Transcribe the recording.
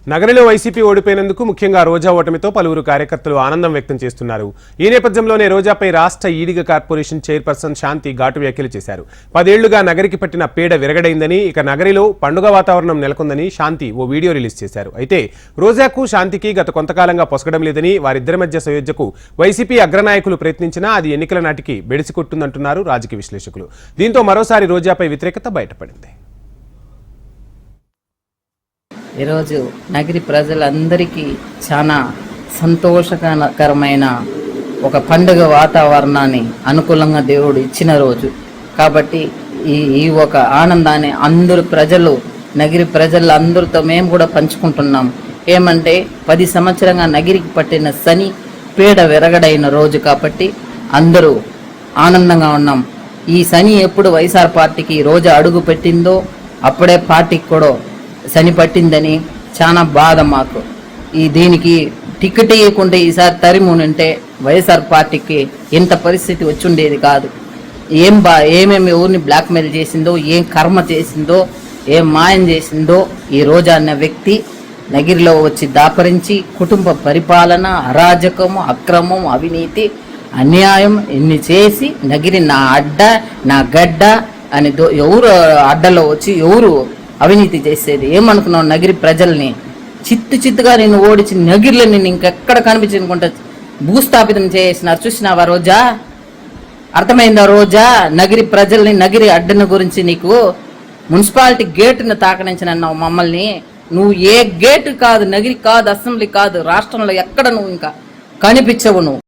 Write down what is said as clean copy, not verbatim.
నగరిలో YCP ఓడిపోయినందుకు ముఖ్యంగా రోజా ఓటమితో పలువురు కార్యకర్తలు ఆనందం వ్యక్తం చేస్తున్నారు. ఈ నేపథ్యంలోనే రోజాపై రాష్ట్ర ఈడిగ కార్పొరేషన్ చైర్పర్సన్ శాంతి ఘాటు వ్యాఖ్యలు చేశారు. 10 ఏళ్లుగా నగరికి పట్టిన పీడ విరగడైందని, ఇక నగరిలో పండుగ వాతావరణం నెలకొందని శాంతి ఓ వీడియో రిలీజ్ చేశారు. అయితే రోజాకు శాంతికి గత కొంతకాలంగా పొసగడం లేదని, వారిద్దరి మధ్య సయోధ్యకు వైసీపీ అగ్రనాయకులు ప్రయత్నించినా అది ఎన్నికల నాటికి బెడిసికొట్టుందంటున్నారు రాజకీయ విశ్లేషకులు. దీంతో మరోసారి రోజాపై వ్యతిరేకత బయటపడింది. ఈరోజు నగరి ప్రజలందరికీ చాలా సంతోషకరమైన ఒక పండుగ వాతావరణాన్ని అనుకూలంగా దేవుడు ఇచ్చిన రోజు కాబట్టి ఈ ఒక ఆనందాన్ని అందరూ ప్రజలు, నగరి ప్రజలందరితో మేము కూడా పంచుకుంటున్నాం. ఏమంటే 10 సంవత్సరంగా నగిరికి పట్టిన శని పీడ విరగడైన రోజు కాబట్టి అందరూ ఆనందంగా ఉన్నాం. ఈ శని ఎప్పుడు వైఎస్ఆర్ పార్టీకి రోజు అడుగు పెట్టిందో అప్పుడే పార్టీకి కూడా శని పట్టిందని చాలా బాధ మాకు. దీనికి టికెట్ ఇవ్వకుండా ఈసారి తరిమునుంటే వైఎస్ఆర్ పార్టీకి ఇంత పరిస్థితి వచ్చుండేది కాదు. ఏమేమి ఊరిని బ్లాక్మెయిల్ చేసిందో, ఏం కర్మ చేసిందో, ఏం మాయం చేసిందో ఈ రోజా అన్న వ్యక్తి నగిరిలో వచ్చి దాపరించి కుటుంబ పరిపాలన, అరాజకము, అక్రమం, అవినీతి, అన్యాయం ఇన్ని చేసి నగిరి నా అడ్డ నా గడ్డ అని ఎవరు అడ్డలో వచ్చి ఎవరు అవినీతి చేసేది? ఏమనుకున్నావు? నగిరి ప్రజల్ని చిత్తుగా నేను ఓడించి నగిరిలో నేను ఇంకెక్కడ కనిపించనుకుంటా భూస్థాపితం చేసినారు. చూసినావా రోజా? అర్థమైందా రోజా? నగిరి ప్రజల్ని, నగిరి అడ్డన గురించి నీకు మున్సిపాలిటీ గేటును తాకనించినన్నావు మమ్మల్ని. నువ్వు ఏ గేటు కాదు, నగిరి కాదు, అసెంబ్లీ కాదు, రాష్ట్రంలో ఎక్కడ నువ్వు ఇంకా కనిపించవు నువ్వు.